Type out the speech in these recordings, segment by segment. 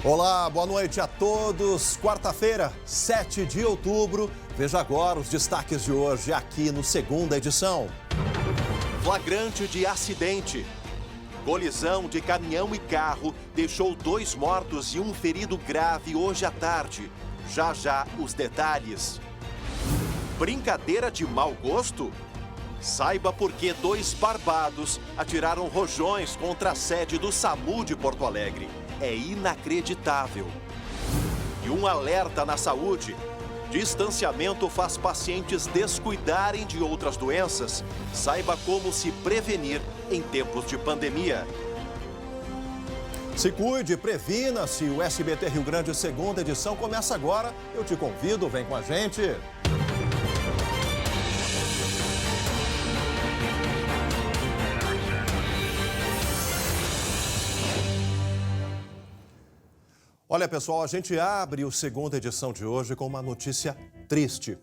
Olá, boa noite a todos. Quarta-feira, 7 de outubro. Veja agora os destaques de hoje aqui no Segunda Edição. Flagrante de acidente. Colisão de caminhão e carro deixou 2 mortos e um ferido grave hoje à tarde. Já os detalhes. Brincadeira de mau gosto? Saiba por que 2 barbados atiraram rojões contra a sede do SAMU de Porto Alegre. É inacreditável. E um alerta na saúde. Distanciamento faz pacientes descuidarem de outras doenças. Saiba como se prevenir em tempos de pandemia. Se cuide, previna-se. O SBT Rio Grande Segunda Edição começa agora. Eu te convido, vem com a gente. Olha, pessoal, a gente abre o Segunda Edição de hoje com uma notícia triste.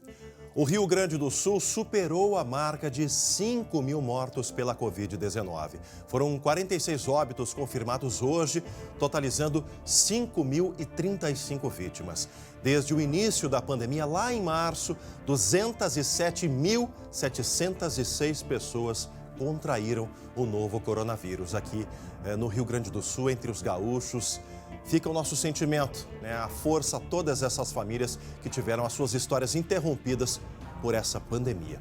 O Rio Grande do Sul superou a marca de 5.000 mortos pela Covid-19. Foram 46 óbitos confirmados hoje, totalizando 5.035 vítimas. Desde o início da pandemia, lá em março, 207.706 pessoas contraíram o novo coronavírus. Aqui no Rio Grande do Sul, entre os gaúchos, fica o nosso sentimento, a força a todas essas famílias que tiveram as suas histórias interrompidas por essa pandemia.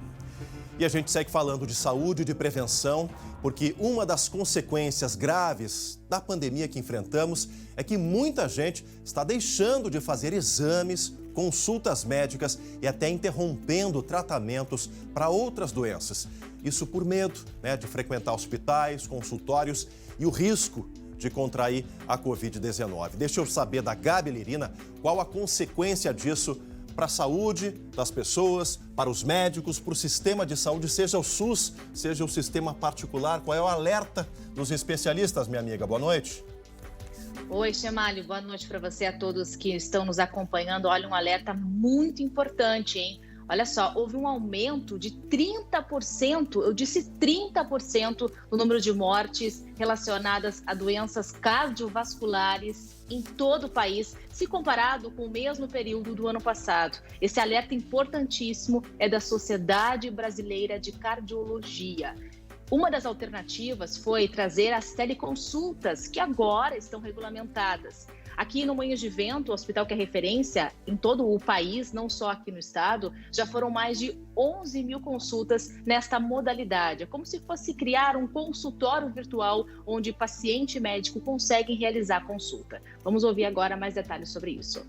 E a gente segue falando de saúde e de prevenção, porque uma das consequências graves da pandemia que enfrentamos é que muita gente está deixando de fazer exames, consultas médicas e até interrompendo tratamentos para outras doenças. Isso por medo, de frequentar hospitais, consultórios e o risco de contrair a Covid-19. Deixa eu saber da Gabi Lirina qual a consequência disso para a saúde das pessoas, para os médicos, para o sistema de saúde, seja o SUS, seja o sistema particular. Qual é o alerta dos especialistas, minha amiga? Boa noite. Oi, Chamalho. Boa noite para você, a todos que estão nos acompanhando. Olha, um alerta muito importante, hein? Olha só, houve um aumento de 30%, eu disse 30% no número de mortes relacionadas a doenças cardiovasculares em todo o país, se comparado com o mesmo período do ano passado. Esse alerta importantíssimo é da Sociedade Brasileira de Cardiologia. Uma das alternativas foi trazer as teleconsultas, que agora estão regulamentadas. Aqui no Moinhos de Vento, o hospital que é referência em todo o país, não só aqui no estado, já foram mais de 11.000 consultas nesta modalidade. É como se fosse criar um consultório virtual onde paciente e médico conseguem realizar a consulta. Vamos ouvir agora mais detalhes sobre isso.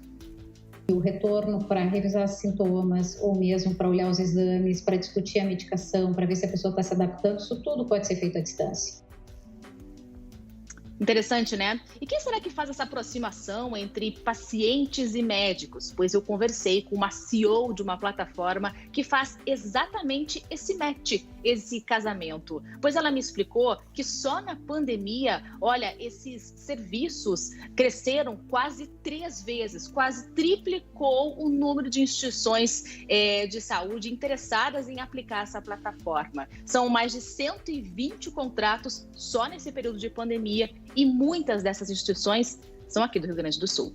O retorno para revisar sintomas ou mesmo para olhar os exames, para discutir a medicação, para ver se a pessoa está se adaptando, isso tudo pode ser feito à distância. Interessante, né? E quem será que faz essa aproximação entre pacientes e médicos? Pois eu conversei com uma CEO de uma plataforma que faz exatamente esse match, esse casamento. Pois ela me explicou que só na pandemia, olha, esses serviços cresceram quase 3 vezes, quase triplicou o número de instituições de saúde interessadas em aplicar essa plataforma. São mais de 120 contratos só nesse período de pandemia. E muitas dessas instituições são aqui do Rio Grande do Sul.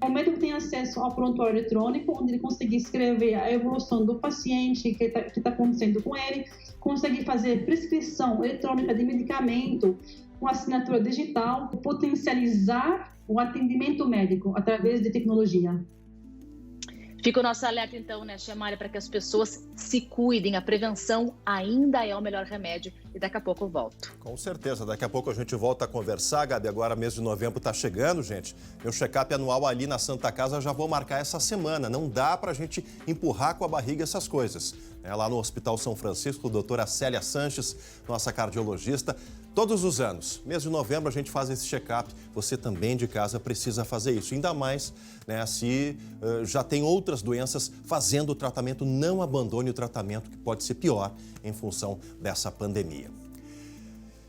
O médico tem acesso ao prontuário eletrônico, onde ele consegue escrever a evolução do paciente, que está acontecendo com ele, consegue fazer prescrição eletrônica de medicamento com assinatura digital, potencializar o atendimento médico através de tecnologia. Fica o nosso alerta então, Chamália, para que as pessoas se cuidem. A prevenção ainda é o melhor remédio e daqui a pouco eu volto. Com certeza, daqui a pouco a gente volta a conversar, Gabi. Agora mês de novembro está chegando, gente. Meu check-up anual ali na Santa Casa já vou marcar essa semana. Não dá para a gente empurrar com a barriga essas coisas. Lá no Hospital São Francisco, a doutora Célia Sanches, nossa cardiologista, todos os anos, mês de novembro, a gente faz esse check-up. Você também de casa precisa fazer isso. Ainda mais se já tem outras doenças fazendo o tratamento. Não abandone o tratamento, que pode ser pior em função dessa pandemia.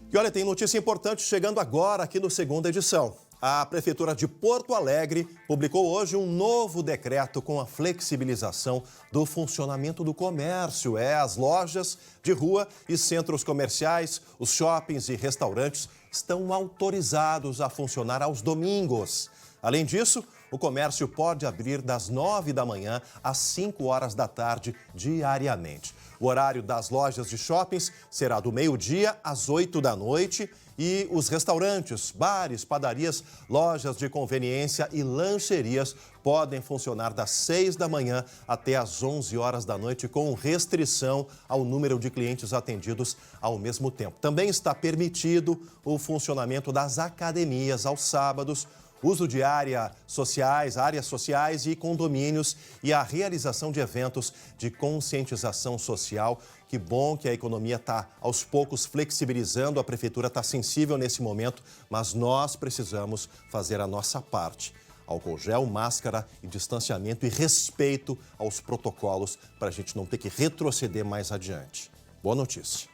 E olha, tem notícia importante chegando agora aqui no Segunda Edição. A Prefeitura de Porto Alegre publicou hoje um novo decreto com a flexibilização do funcionamento do comércio. As lojas de rua e centros comerciais, os shoppings e restaurantes estão autorizados a funcionar aos domingos. Além disso, o comércio pode abrir das 9 da manhã às 5 horas da tarde diariamente. O horário das lojas de shoppings será do meio-dia às 8 da noite e os restaurantes, bares, padarias, lojas de conveniência e lancherias podem funcionar das 6 da manhã até às 11 horas da noite com restrição ao número de clientes atendidos ao mesmo tempo. Também está permitido o funcionamento das academias aos sábados, uso de áreas sociais e condomínios e a realização de eventos de conscientização social. Que bom que a economia está aos poucos flexibilizando, a prefeitura está sensível nesse momento, mas nós precisamos fazer a nossa parte. Álcool gel, máscara e distanciamento e respeito aos protocolos para a gente não ter que retroceder mais adiante. Boa notícia.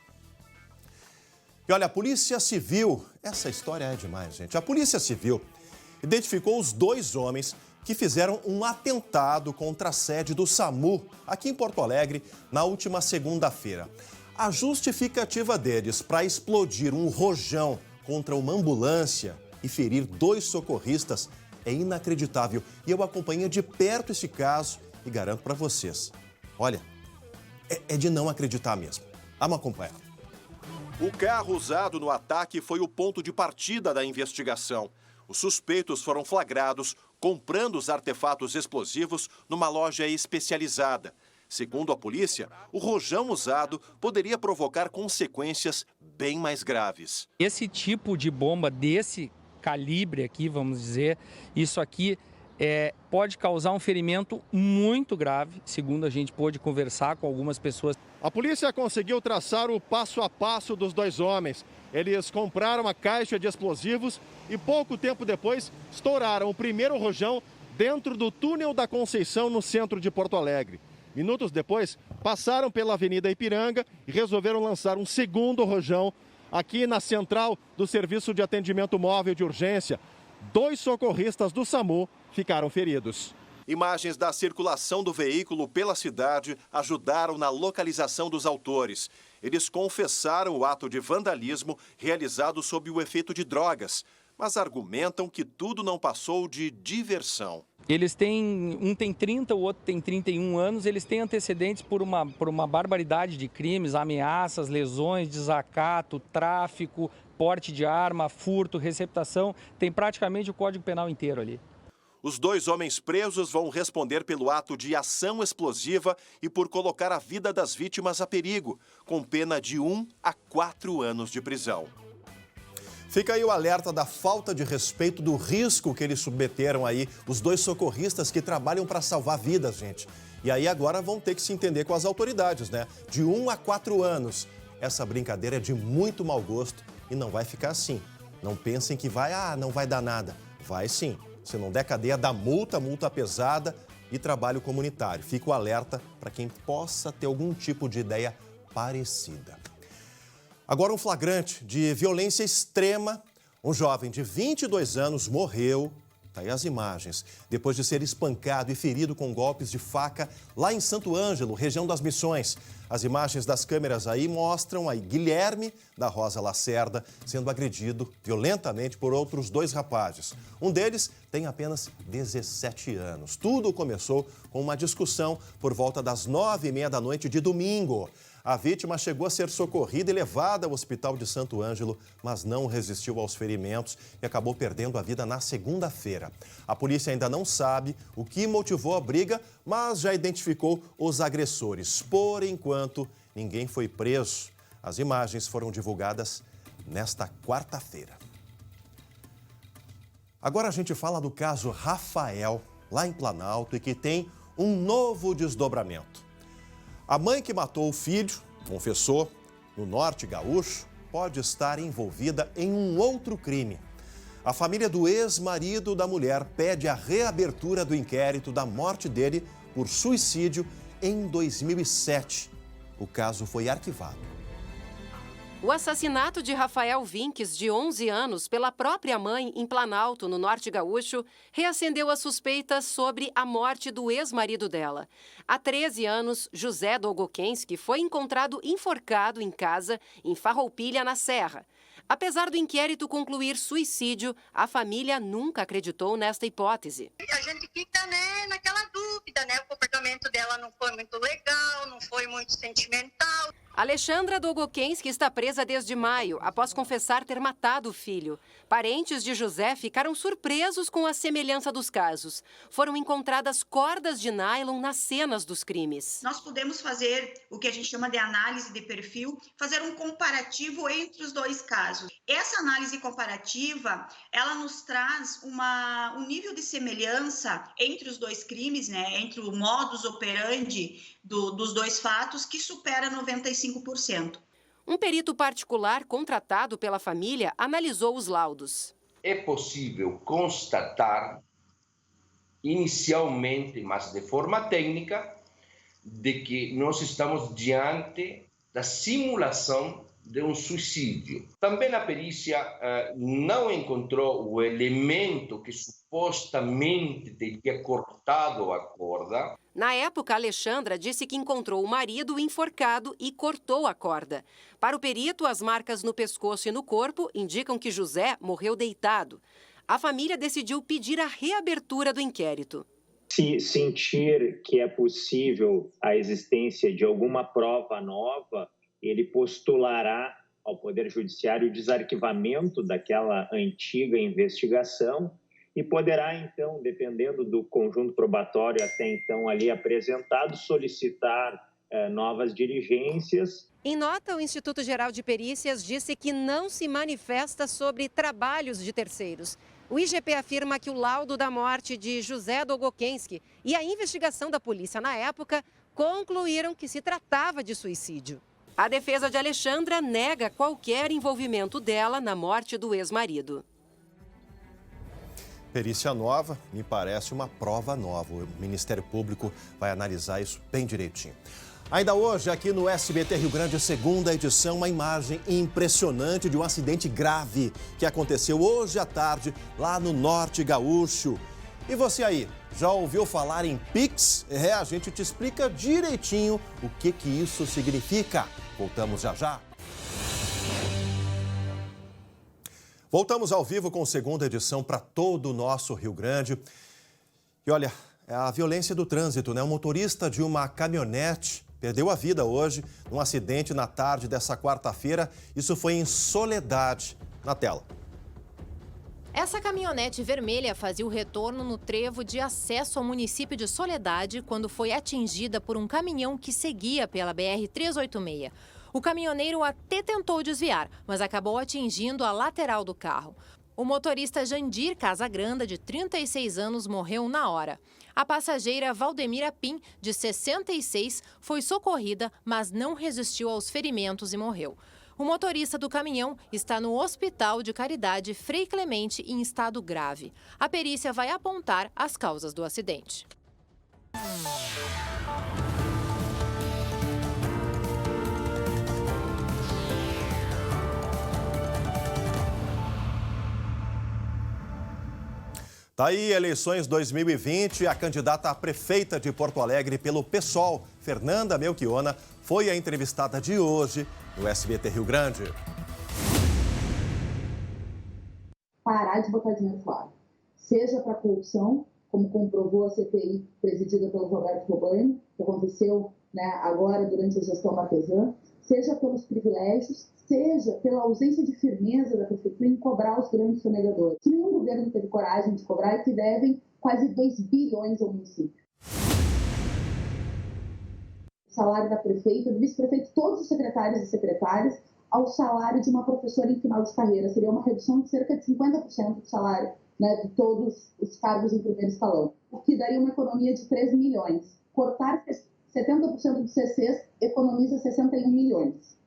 E olha, a Polícia Civil, essa história é demais, gente. A Polícia Civil identificou os 2 homens que fizeram um atentado contra a sede do SAMU, aqui em Porto Alegre, na última segunda-feira. A justificativa deles para explodir um rojão contra uma ambulância e ferir 2 socorristas é inacreditável. E eu acompanhei de perto esse caso e garanto para vocês, olha, é de não acreditar mesmo. Vamos acompanhar. O carro usado no ataque foi o ponto de partida da investigação. Os suspeitos foram flagrados comprando os artefatos explosivos numa loja especializada. Segundo a polícia, o rojão usado poderia provocar consequências bem mais graves. Esse tipo de bomba desse calibre aqui, vamos dizer, isso aqui pode causar um ferimento muito grave, segundo a gente pôde conversar com algumas pessoas. A polícia conseguiu traçar o passo a passo dos 2 homens. Eles compraram uma caixa de explosivos e pouco tempo depois estouraram o primeiro rojão dentro do túnel da Conceição, no centro de Porto Alegre. Minutos depois, passaram pela Avenida Ipiranga e resolveram lançar um segundo rojão aqui na central do Serviço de Atendimento Móvel de Urgência. 2 socorristas do SAMU ficaram feridos. Imagens da circulação do veículo pela cidade ajudaram na localização dos autores. Eles confessaram o ato de vandalismo realizado sob o efeito de drogas, mas argumentam que tudo não passou de diversão. Eles têm, um tem 30, o outro tem 31 anos, eles têm antecedentes por uma barbaridade de crimes, ameaças, lesões, desacato, tráfico, porte de arma, furto, receptação, tem praticamente o Código Penal inteiro ali. Os 2 homens presos vão responder pelo ato de ação explosiva e por colocar a vida das vítimas a perigo, com pena de 1 a 4 anos de prisão. Fica aí o alerta da falta de respeito, do risco que eles submeteram aí os 2 socorristas que trabalham para salvar vidas, gente. E aí agora vão ter que se entender com as autoridades, né? De 1 a 4 anos. Essa brincadeira é de muito mau gosto e não vai ficar assim. Não pensem que não vai dar nada. Vai sim. Se não der cadeia, dá multa pesada e trabalho comunitário. Fica o alerta para quem possa ter algum tipo de ideia parecida. Agora um flagrante de violência extrema. Um jovem de 22 anos morreu, tá aí as imagens, depois de ser espancado e ferido com golpes de faca lá em Santo Ângelo, região das Missões. As imagens das câmeras aí mostram aí Guilherme da Rosa Lacerda sendo agredido violentamente por outros 2 rapazes. Um deles tem apenas 17 anos. Tudo começou com uma discussão por volta das 9h30 da noite de domingo. A vítima chegou a ser socorrida e levada ao hospital de Santo Ângelo, mas não resistiu aos ferimentos e acabou perdendo a vida na segunda-feira. A polícia ainda não sabe o que motivou a briga, mas já identificou os agressores. Por enquanto, ninguém foi preso. As imagens foram divulgadas nesta quarta-feira. Agora a gente fala do caso Rafael, lá em Planalto, e que tem um novo desdobramento. A mãe que matou o filho, confessou, no norte gaúcho, pode estar envolvida em um outro crime. A família do ex-marido da mulher pede a reabertura do inquérito da morte dele por suicídio em 2007. O caso foi arquivado. O assassinato de Rafael Vinques, de 11 anos, pela própria mãe em Planalto, no norte gaúcho, reacendeu as suspeitas sobre a morte do ex-marido dela. Há 13 anos, José Dolgokenski foi encontrado enforcado em casa, em Farroupilha, na Serra. Apesar do inquérito concluir suicídio, a família nunca acreditou nesta hipótese. A gente fica, naquela dúvida, o comportamento dela não foi muito legal, não foi muito sentimental. Alexandra Dogokensky está presa desde maio, após confessar ter matado o filho. Parentes de José ficaram surpresos com a semelhança dos casos. Foram encontradas cordas de nylon nas cenas dos crimes. Nós podemos fazer o que a gente chama de análise de perfil, fazer um comparativo entre os dois casos. Essa análise comparativa, ela nos traz um nível de semelhança entre os dois crimes, entre o modus operandi dos dois fatos, que supera 95%. Um perito particular contratado pela família analisou os laudos. É possível constatar, inicialmente, mas de forma técnica, de que nós estamos diante da simulação de um suicídio. Também a perícia não encontrou o elemento que supostamente teria cortado a corda. Na época, Alexandra disse que encontrou o marido enforcado e cortou a corda. Para o perito, as marcas no pescoço e no corpo indicam que José morreu deitado. A família decidiu pedir a reabertura do inquérito. Se sentir que é possível a existência de alguma prova nova, ele postulará ao Poder Judiciário o desarquivamento daquela antiga investigação e poderá, então, dependendo do conjunto probatório até então ali apresentado, solicitar novas diligências. Em nota, o Instituto Geral de Perícias disse que não se manifesta sobre trabalhos de terceiros. O IGP afirma que o laudo da morte de José Dogokensky e a investigação da polícia na época concluíram que se tratava de suicídio. A defesa de Alexandra nega qualquer envolvimento dela na morte do ex-marido. Perícia nova, me parece uma prova nova. O Ministério Público vai analisar isso bem direitinho. Ainda hoje, aqui no SBT Rio Grande, segunda edição, uma imagem impressionante de um acidente grave que aconteceu hoje à tarde lá no Norte Gaúcho. E você aí, já ouviu falar em Pix? A gente te explica direitinho o que isso significa. Voltamos já já. Voltamos ao vivo com segunda edição para todo o nosso Rio Grande. E olha, a violência do trânsito, né? O motorista de uma caminhonete perdeu a vida hoje num acidente na tarde dessa quarta-feira. Isso foi em Soledade. Na tela. Essa caminhonete vermelha fazia o retorno no trevo de acesso ao município de Soledade quando foi atingida por um caminhão que seguia pela BR-386. O caminhoneiro até tentou desviar, mas acabou atingindo a lateral do carro. O motorista Jandir Casagranda, de 36 anos, morreu na hora. A passageira Valdemira Pim, de 66, foi socorrida, mas não resistiu aos ferimentos e morreu. O motorista do caminhão está no Hospital de Caridade Frei Clemente em estado grave. A perícia vai apontar as causas do acidente. Tá aí, eleições 2020, a candidata a prefeita de Porto Alegre pelo PSOL, Fernanda Melchiona, foi a entrevistada de hoje no SBT Rio Grande. Parar de botar dinheiro fora, seja para corrupção, como comprovou a CPI presidida pelo Roberto Roblani, que aconteceu agora durante a gestão Marquesan, seja pelos privilégios, seja pela ausência de firmeza da prefeitura em cobrar os grandes sonegadores. Que nenhum governo teve coragem de cobrar e que devem quase 2 bilhões ao município. O salário da prefeita, do vice-prefeito, todos os secretários e secretárias, ao salário de uma professora em final de carreira. Seria uma redução de cerca de 50% do salário de todos os cargos em primeiro escalão, o que daria uma economia de 13 milhões. Cortar 70% dos CCs economiza 61 milhões.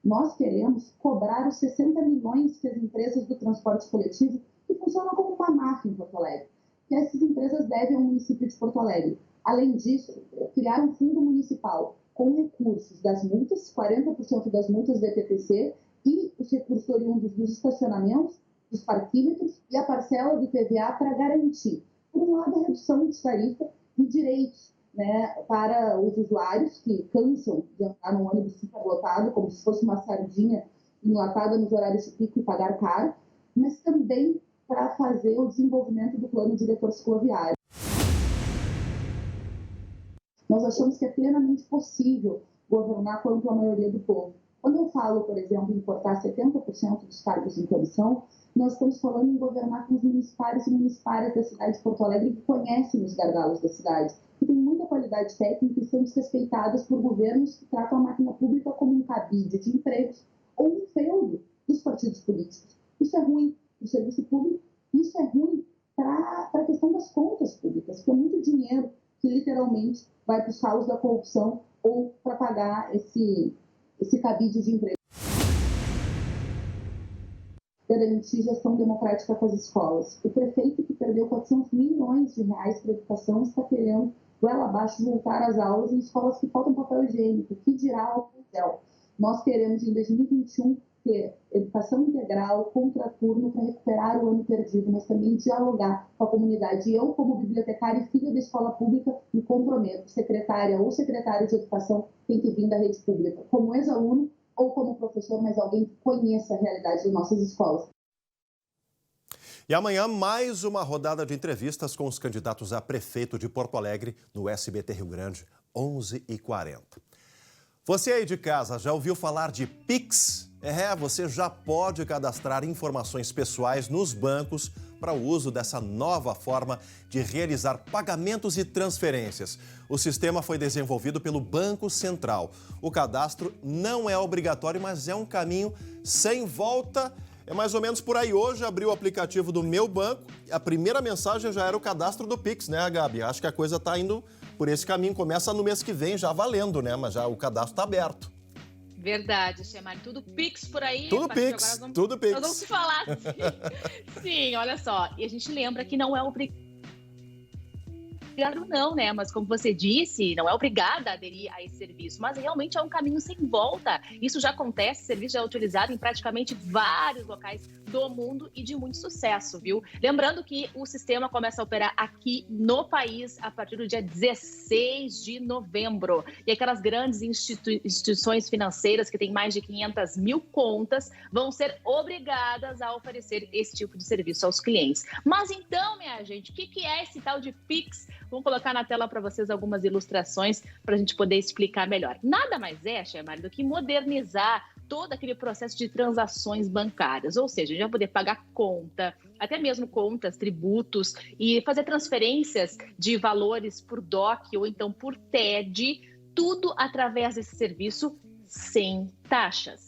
Nós queremos cobrar os 60 milhões que as empresas do transporte coletivo, que funcionam como uma máfia em Porto Alegre, que essas empresas devem ao município de Porto Alegre. Além disso, criar um fundo municipal com recursos das multas, 40% das multas do EPTC e os recursos oriundos dos estacionamentos, dos parquímetros e a parcela do IPVA para garantir, por um lado, a redução de tarifa e direitos né, para os usuários que cansam de andar num ônibus superlotado, como se fosse uma sardinha enlatada nos horários de pico e pagar caro, mas também para fazer o desenvolvimento do plano diretor cicloviário. Nós achamos que é plenamente possível governar com a ampla maioria do povo. Quando eu falo, por exemplo, em cortar 70% dos cargos em comissão, nós estamos falando em governar com os municipários e municipárias da cidade de Porto Alegre que conhecem os gargalos da cidade, que têm muita qualidade técnica e são desrespeitadas por governos que tratam a máquina pública como um cabide de empregos ou um feudo dos partidos políticos. Isso é ruim para o serviço público, isso é ruim para a questão das contas públicas, porque é muito dinheiro que literalmente vai para os salos da corrupção ou para pagar esse cabide de emprego. Garantir gestão democrática com as escolas. O prefeito que perdeu 400 milhões de reais para a educação está querendo, goela abaixo, voltar às aulas em escolas que faltam papel higiênico, que dirá álcool gel. Nós queremos, em 2021, ter educação integral, contraturno, para recuperar o ano perdido, mas também dialogar com a comunidade. Eu, como bibliotecária e filha da escola pública, me comprometo. Secretária ou secretário de educação tem que vir da rede pública, como ex-aluno ou como professor, mas alguém que conheça a realidade das nossas escolas. E amanhã, mais uma rodada de entrevistas com os candidatos a prefeito de Porto Alegre, no SBT Rio Grande, 11h40. Você aí de casa já ouviu falar de Pix? Você já pode cadastrar informações pessoais nos bancos para o uso dessa nova forma de realizar pagamentos e transferências. O sistema foi desenvolvido pelo Banco Central. O cadastro não é obrigatório, mas é um caminho sem volta. É mais ou menos por aí. Hoje abri o aplicativo do meu banco. A primeira mensagem já era o cadastro do Pix, né, Gabi? Acho que a coisa está indo por esse caminho. Começa no mês que vem já valendo, né? Mas já o cadastro está aberto. Verdade, Chemali. Tudo Pix por aí. Tudo Pix, tudo Pix. Nós vamos falar assim. Sim, olha só. E a gente lembra que não é obrigado não, né? Mas como você disse, não é obrigada a aderir a esse serviço, mas realmente é um caminho sem volta. Isso já acontece, o serviço já é utilizado em praticamente vários locais do mundo e de muito sucesso, viu? Lembrando que o sistema começa a operar aqui no país a partir do dia 16 de novembro. E aquelas grandes instituições financeiras que têm mais de 500 mil contas vão ser obrigadas a oferecer esse tipo de serviço aos clientes. Mas então, minha gente, o que é esse tal de Pix? Vamos colocar na tela para vocês algumas ilustrações para a gente poder explicar melhor. Nada mais é, Chemali, do que modernizar todo aquele processo de transações bancárias. Ou seja, a gente vai poder pagar conta, até mesmo contas, tributos e fazer transferências de valores por DOC ou então por TED, tudo através desse serviço sem taxas.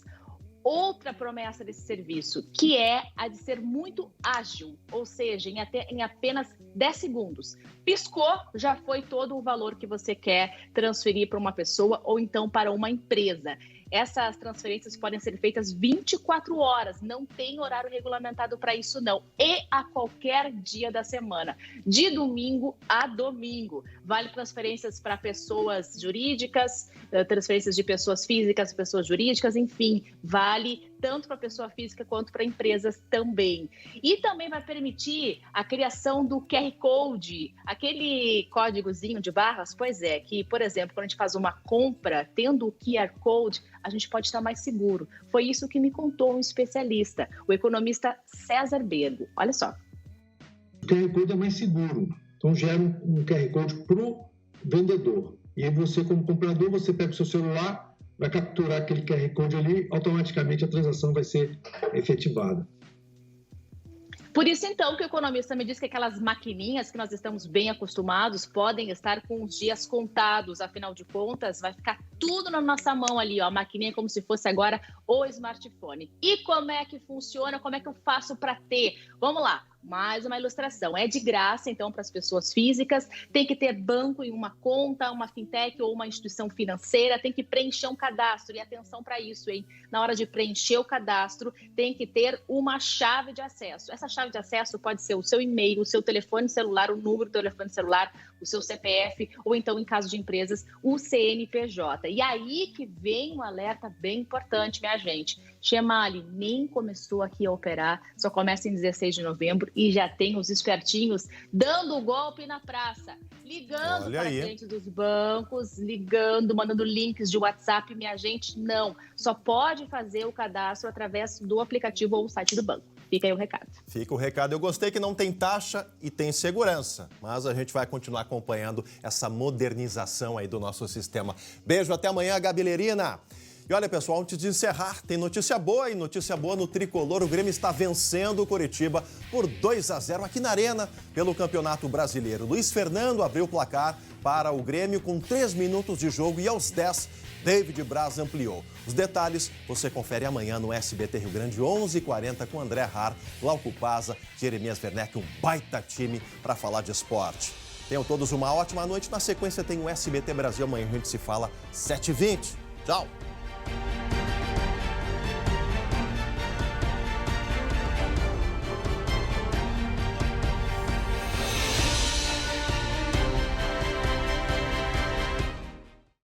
Outra promessa desse serviço, que é a de ser muito ágil, ou seja, em apenas 10 segundos. Piscou, já foi todo o valor que você quer transferir para uma pessoa ou então para uma empresa. Essas transferências podem ser feitas 24 horas, não tem horário regulamentado para isso não, e a qualquer dia da semana, de domingo a domingo. Vale transferências para pessoas jurídicas, transferências de pessoas físicas, pessoas jurídicas, enfim, vale tanto para pessoa física quanto para empresas também. E também vai permitir a criação do QR Code, aquele códigozinho de barras, pois é, que, por exemplo, quando a gente faz uma compra, tendo o QR Code, a gente pode estar mais seguro. Foi isso que me contou um especialista, o economista César Bergo. Olha só. O QR Code é mais seguro, então gera um QR Code para o vendedor. E aí você, como comprador, você pega o seu celular, vai capturar aquele QR Code ali, automaticamente a transação vai ser efetivada. Por isso, então, que o economista me diz que aquelas maquininhas que nós estamos bem acostumados podem estar com os dias contados. Afinal de contas, vai ficar tudo na nossa mão ali, ó. A maquininha é como se fosse agora o smartphone. E como é que funciona? Como é que eu faço para ter? Vamos lá. Mais uma ilustração. É de graça, então, para as pessoas físicas. Tem que ter banco em uma conta, uma fintech ou uma instituição financeira. Tem que preencher um cadastro. E atenção para isso, hein? Na hora de preencher o cadastro, tem que ter uma chave de acesso. Essa chave de acesso pode ser o seu e-mail, o seu telefone celular, o número do telefone celular, o seu CPF ou então, em caso de empresas, o CNPJ. E aí que vem um alerta bem importante, minha gente. Chemali nem começou aqui a operar, só começa em 16 de novembro e já tem os espertinhos dando o golpe na praça, ligando para a frente dos bancos, ligando, mandando links de WhatsApp. Minha gente, não. Só pode fazer o cadastro através do aplicativo ou site do banco. Fica aí o recado. Fica o recado. Eu gostei que não tem taxa e tem segurança, mas a gente vai continuar acompanhando essa modernização aí do nosso sistema. Beijo, até amanhã, Gabi Lerina. E olha, pessoal, antes de encerrar, tem notícia boa, e notícia boa no Tricolor. O Grêmio está vencendo o Coritiba por 2-0 aqui na Arena pelo Campeonato Brasileiro. Luiz Fernando abriu o placar para o Grêmio com 3 minutos de jogo e aos 10, David Braz ampliou. Os detalhes você confere amanhã no SBT Rio Grande, 11h40, com André Har, Glauco Paza, Jeremias Werneck, um baita time para falar de esporte. Tenham todos uma ótima noite. Na sequência tem o SBT Brasil. Amanhã a gente se fala 7h20. Tchau!